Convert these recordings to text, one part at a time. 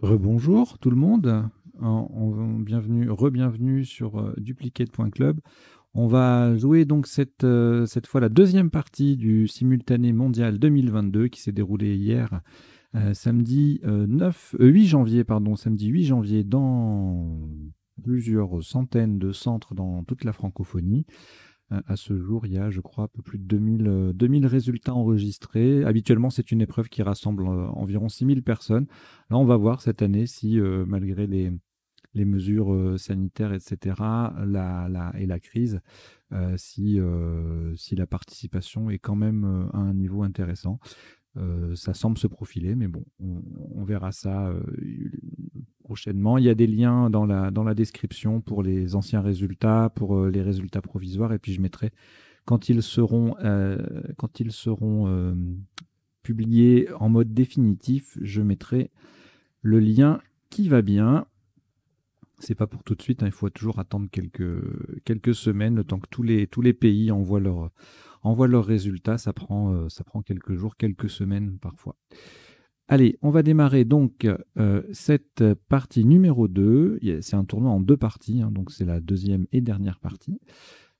Rebonjour tout le monde, bienvenue, re-bienvenue sur duplicate.club. On va jouer donc cette fois la deuxième partie du simultané mondial 2022 qui s'est déroulé hier, samedi 8 janvier, pardon, samedi 8 janvier dans plusieurs centaines de centres dans toute la francophonie. À ce jour, il y a, je crois, un peu plus de 2000 résultats enregistrés. Habituellement, c'est une épreuve qui rassemble environ 6000 personnes. Là, on va voir cette année si, malgré les mesures sanitaires, etc., et la crise, si la participation est quand même à un niveau intéressant. Ça semble se profiler, mais bon, on verra ça prochainement. Il y a des liens dans la description pour les anciens résultats, pour les résultats provisoires, et puis je mettrai, quand ils seront publiés en mode définitif, je mettrai le lien qui va bien. C'est pas pour tout de suite, hein, il faut toujours attendre quelques semaines, le temps que tous les pays envoient leurs résultats. Ça prend quelques jours, quelques semaines parfois. Allez, on va démarrer donc cette partie numéro 2. C'est un tournoi en deux parties, hein, donc c'est la deuxième et dernière partie.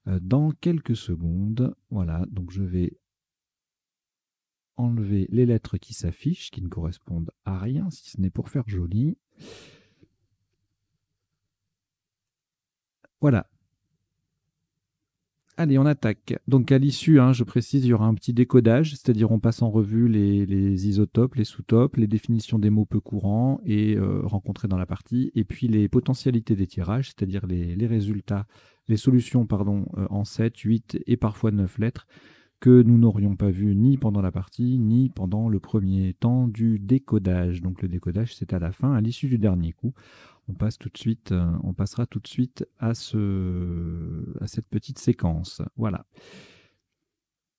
Dans quelques secondes, voilà, donc je vais enlever les lettres qui s'affichent, qui ne correspondent à rien, si ce n'est pour faire joli. Voilà. Allez, on attaque. Donc à l'issue, hein, je précise, il y aura un petit décodage, c'est-à-dire on passe en revue les isotopes, les sous-topes, les définitions des mots peu courants et rencontrés dans la partie, et puis les potentialités des tirages, c'est-à-dire les résultats, les solutions pardon, en 7, 8 et parfois 9 lettres que nous n'aurions pas vu ni pendant la partie, ni pendant le premier temps du décodage. Donc le décodage, c'est à la fin, à l'issue du dernier coup. On passera tout de suite à cette petite séquence. Voilà.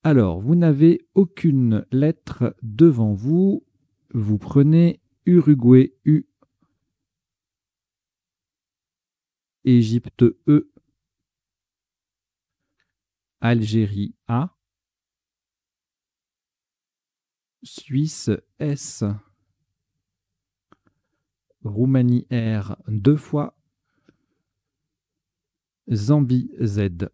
Alors, vous n'avez aucune lettre devant vous. Vous prenez Uruguay U, Égypte E, Algérie A, Suisse S, Roumanie R deux fois, Zambie Z.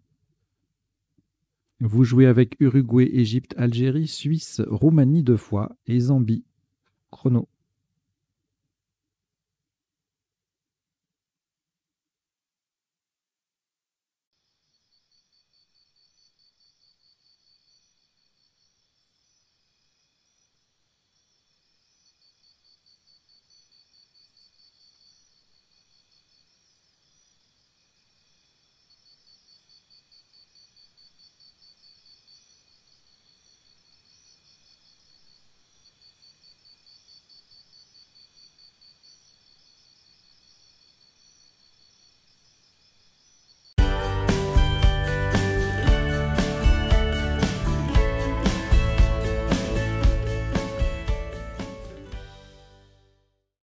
Vous jouez avec Uruguay, Égypte, Algérie, Suisse, Roumanie deux fois et Zambie. Chrono.